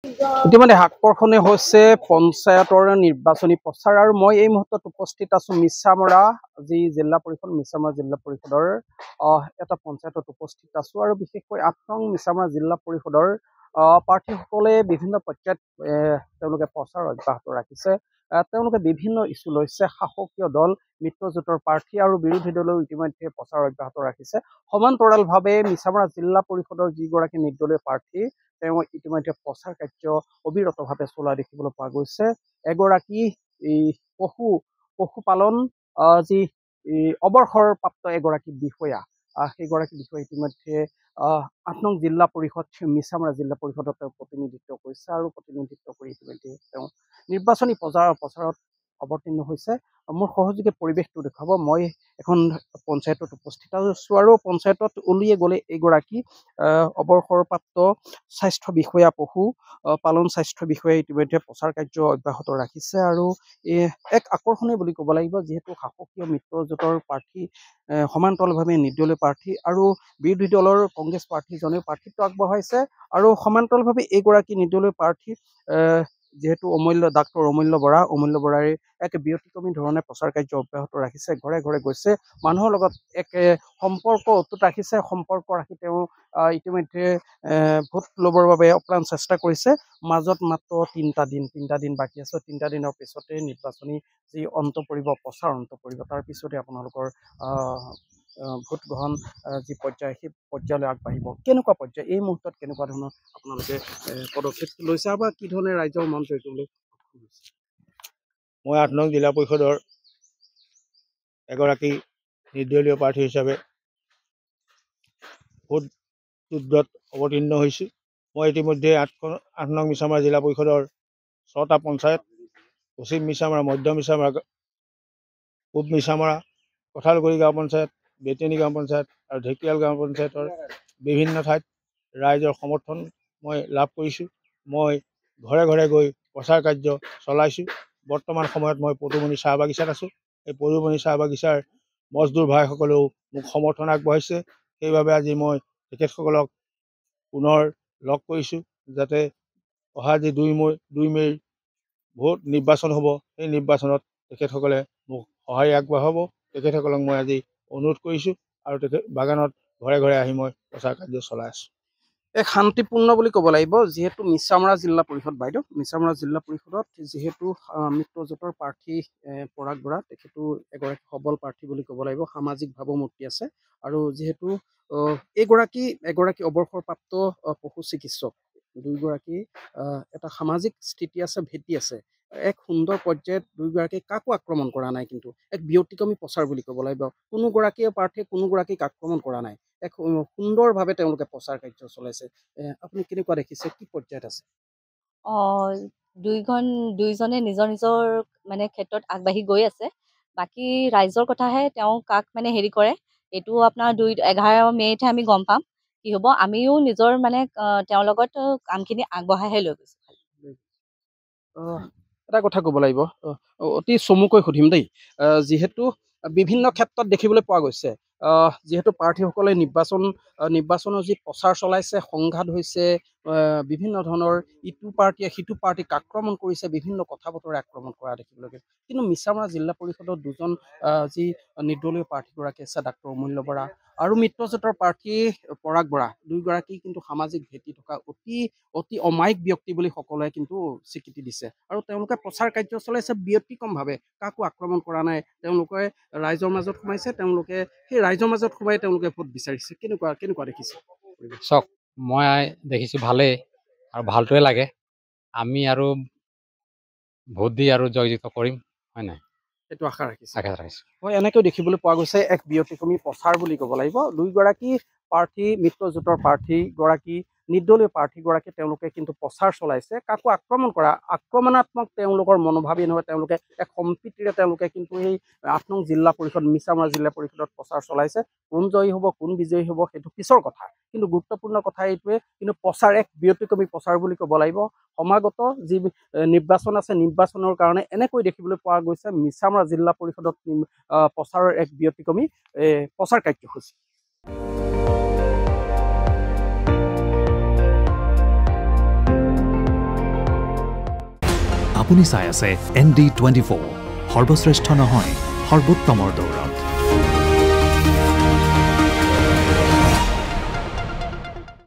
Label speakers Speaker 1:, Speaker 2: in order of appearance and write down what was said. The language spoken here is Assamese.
Speaker 1: ইতিমধ্যে আকৰ্ষণীয় হৈছে পঞ্চায়তৰ নিৰ্বাচনী প্ৰচাৰ আৰু মই এই মুহূৰ্তত উপস্থিত আছো মিছামৰা যি জিলা পৰিষদ মিছামৰা জিলা পৰিষদৰ এটা পঞ্চায়তত উপস্থিত আছো আৰু বিশেষকৈ ৮ নং মিছামৰা জিলা পৰিষদৰ প্ৰাৰ্থীসকলে বিভিন্ন পৰ্যায়ত তেওঁলোকে প্ৰচাৰ অব্যাহত ৰাখিছে। তেওঁলোকে বিভিন্ন ইস্যু লৈছে। শাসকীয় দল মিত্ৰজোঁটৰ প্ৰাৰ্থী আৰু বিৰোধী দলেও ইতিমধ্যে প্ৰচাৰ অব্যাহত ৰাখিছে। সমান্তৰালভাৱে মিছামৰা জিলা পৰিষদৰ যিগৰাকী নিৰ্দলীয় প্ৰাৰ্থী তেওঁ ইতিমধ্যে প্ৰচাৰ কাৰ্য অবিৰতভাৱে চলোৱা দেখিবলৈ পোৱা গৈছে। এগৰাকী পশুপালন যি অৱসৰপ্ৰাপ্ত এগৰাকী বিষয়া সেইগৰাকী বিষয়া ইতিমধ্যে ৮ নং জিলা পৰিষদ মিছামৰা জিলা পৰিষদত তেওঁ প্ৰতিনিধিত্ব কৰিছে আৰু প্ৰতিনিধিত্ব কৰি ইতিমধ্যে তেওঁ নিৰ্বাচনী প্ৰচাৰত অৱতীৰ্ণ হৈছে। মোৰ সহযোগী পৰিৱেশটো দেখুৱাব। মই এখন পঞ্চায়তত উপস্থিত আছো আৰু পঞ্চায়তত উলিয়ে গ'লে এগৰাকী অৱসৰপ্ৰাপ্ত স্বাস্থ্য বিষয়া পালন স্বাস্থ্য বিষয়াই ইতিমধ্যে প্ৰচাৰ কাৰ্য অব্যাহত ৰাখিছে আৰু এক আকৰ্ষণীয় বুলি ক'ব লাগিব, যিহেতু শাসকীয় মিত্ৰজোঁটৰ প্ৰাৰ্থী সমান্তৰালভাৱে নিৰ্দলীয় প্ৰাৰ্থী আৰু বিৰোধী দলৰ কংগ্ৰেছ প্ৰাৰ্থীজনেও প্ৰাৰ্থিত্ব আগবঢ়াইছে আৰু সমান্তৰালভাৱে এইগৰাকী নিৰ্দলীয় প্ৰাৰ্থী যিহেতু ডাক্তৰ অমূল্য বৰাই এক ব্যতিক্ৰমী ধৰণে প্ৰচাৰ কাৰ্য অব্যাহত ৰাখিছে। ঘৰে ঘৰে গৈছে, মানুহৰ লগত এক সম্পৰ্ক অটুট ৰাখিছে। সম্পৰ্ক ৰাখি তেওঁ ইতিমধ্যে ভোট ল'বৰ বাবে অপ্ৰাণ চেষ্টা কৰিছে। মাজত মাত্ৰ তিনিটা দিন বাকী আছে। 3টা দিনৰ পিছতে নিৰ্বাচনী যি অন্ত পৰিব, প্ৰচাৰ অন্ত পৰিব। তাৰ পিছতে আপোনালোকৰ ভোট গ্ৰহণ যি পৰ্যায় সেই পৰ্যায়লৈ আগবাঢ়িব। কেনেকুৱা পৰ্যায় এই মুহূৰ্তত কেনেকুৱা ধৰণৰ আপোনালোকে পদক্ষেপ লৈছে বা কি ধৰণে ৰাইজৰ মন জয় কৰিবলৈ?
Speaker 2: মই ৮ নং জিলা পৰিষদৰ এগৰাকী নিৰ্দলীয় প্ৰাৰ্থী হিচাপে ভোট যুদ্ধত অৱতীৰ্ণ হৈছোঁ। মই ইতিমধ্যে ৮ নং মিছামৰা জিলা পৰিষদৰ 6টা পঞ্চায়ত, পশ্চিম মিছামৰা, মধ্য মিছামৰা, পূব মিছামৰা, কঁঠালগুৰি গাঁও পঞ্চায়ত, বেতেনী গাঁও পঞ্চায়ত আৰু ঢেকিয়াল গাঁও পঞ্চায়তৰ বিভিন্ন ঠাইত ৰাইজৰ সমৰ্থন মই লাভ কৰিছোঁ। মই ঘৰে ঘৰে গৈ প্ৰচাৰ কাৰ্য চলাইছোঁ। বৰ্তমান সময়ত মই পদুমণি চাহ বাগিচাত আছোঁ। এই পদুমণি চাহ বাগিচাৰ মজদুৰ ভাইসকলেও মোক সমৰ্থন আগবঢ়াইছে। সেইবাবে আজি মই তেখেতসকলক পুনৰ লগ কৰিছোঁ, যাতে অহা যি 2 মে'ৰ ভোট নিৰ্বাচন হ'ব, সেই নিৰ্বাচনত তেখেতসকলে মোক সহায় আগবঢ়াব। তেখেতসকলক মই আজি অনুৰোধ কৰিছোঁ আৰু বাগানত ঘৰে ঘৰে আহি মই প্ৰচাৰ কাৰ্য চলাই আছোঁ।
Speaker 1: এক শান্তিপূৰ্ণ বুলি ক'ব লাগিব, যিহেতু মিছামৰা জিলা পৰিষদ বাইদেউ মিছামৰা জিলা পৰিষদত যিহেতু মিত্ৰজোঁটৰ প্ৰাৰ্থী পৰাগ বৰা, তেখেতো এগৰাকী সবল প্ৰাৰ্থী বুলি ক'ব লাগিব। সামাজিক ভাৱমূৰ্তি আছে আৰু যিহেতু এগৰাকী অৱসৰপ্ৰাপ্ত পশু চিকিৎসক, দুয়োগৰাকী এটা সামাজিক স্থিতি আছে, ভেটি আছে। এক সুন্দৰ পৰ্যায়ত দুয়োগৰাকী কাকো আক্ৰমণ কৰা নাই, কিন্তু এক ব্যতিক্ৰমী প্ৰচাৰ বুলি ক'ব লাগিব। কোনোগৰাকীয়ে প্ৰাৰ্থীয়ে কোনোগৰাকীক আক্ৰমণ কৰা নাই। এক সুন্দৰভাৱে তেওঁলোকে প্ৰচাৰ কাৰ্য চলাইছে। আপুনি কেনেকুৱা দেখিছে, কি পৰ্যায়ত আছে?
Speaker 3: দুইজনে নিজৰ নিজৰ মানে ক্ষেত্ৰত আগবাঢ়ি গৈ আছে। বাকী ৰাইজৰ কথাহে তেওঁ কাক মানে হেৰি কৰে, এইটো আপোনাৰ 11 মে'তহে আমি গম পাম কি হ'ব। আমিও নিজৰ মানে তেওঁৰ লগত কামখিনি আগবঢ়াইহে লৈ গৈছোঁ।
Speaker 1: এটা কথা ক'ব লাগিব, অতি চমুকৈ সুধিম দেই। যিহেতু বিভিন্ন ক্ষেত্ৰত দেখিবলৈ পোৱা গৈছে, যিহেতু প্ৰাৰ্থীসকলে নিৰ্বাচনৰ যি প্ৰচাৰ চলাইছে, সংঘাত হৈছে, বিভিন্ন ধৰণৰ ইটো পাৰ্টীয়ে সিটো পাৰ্টীক আক্ৰমণ কৰিছে, বিভিন্ন কথা বতৰা আক্ৰমণ কৰা দেখিবলৈ গৈছে। কিন্তু মিছামৰা জিলা পৰিষদত দুজন যি নিৰ্দলীয় প্ৰাৰ্থীগৰাকী আছে, ডাক্তৰ অমূল্য বৰা আৰু মিত্ৰজোঁটৰ প্ৰাৰ্থী পৰাগ বৰা, দুয়োগৰাকী কিন্তু সামাজিক ভেটি থকা অতি অমায়িক ব্যক্তি বুলি সকলোৱে কিন্তু স্বীকৃতি দিছে আৰু তেওঁলোকে প্ৰচাৰ কাৰ্য চলাইছে ব্যতিক্ৰমভাৱে। কাকো আক্ৰমণ কৰা নাই। তেওঁলোকে ৰাইজৰ মাজত সোমাইছে, সেই ৰাইজৰ মাজত সোমাই তেওঁলোকে ভোট বিচাৰিছে। কেনেকুৱা দেখিছে?
Speaker 4: চাওক, মই দেখিছোঁ ভালেই আৰু ভালটোৱে লাগে। আমি আৰু ভোট দি আৰু জয়যুক্ত কৰিম, হয় নাই?
Speaker 1: সেইটো আশা ৰাখিছোঁ।
Speaker 4: হয়,
Speaker 1: এনেকৈও দেখিবলৈ পোৱা গৈছে এক ব্যতিক্ৰমী প্ৰচাৰ বুলি ক'ব লাগিব। দুয়োগৰাকী প্ৰাৰ্থী, মিত্ৰজোঁটৰ প্ৰাৰ্থীগৰাকী, নিৰ্দলীয় প্ৰাৰ্থীগৰাকী, তেওঁলোকে কিন্তু প্ৰচাৰ চলাইছে। কাকো আক্ৰমণাত্মক তেওঁলোকৰ মনোভাৱেই নহয়, তেওঁলোকে এক সম্প্ৰীতিৰে তেওঁলোকে কিন্তু এই ৮ নং জিলা পৰিষদ মিছামৰা জিলা পৰিষদত প্ৰচাৰ চলাইছে। কোন জয়ী হ'ব, কোন বিজয়ী হ'ব সেইটো পিছৰ কথা, কিন্তু গুৰুত্বপূৰ্ণ কথা এইটোৱে, কিন্তু প্ৰচাৰ এক ব্যতিক্ৰমী প্ৰচাৰ বুলি ক'ব লাগিব। সমাগত যি নিৰ্বাচন আছে, নিৰ্বাচনৰ কাৰণে এনেকৈ দেখিবলৈ পোৱা গৈছে মিছামৰা জিলা পৰিষদত প্ৰচাৰৰ এক ব্যতিক্ৰমী প্ৰচাৰ কাৰ্যসূচী।
Speaker 5: আপুনি চাই আছে ND24 সৰ্বশ্ৰেষ্ঠ নহয় সৰ্বোত্তমৰ দৌৰত।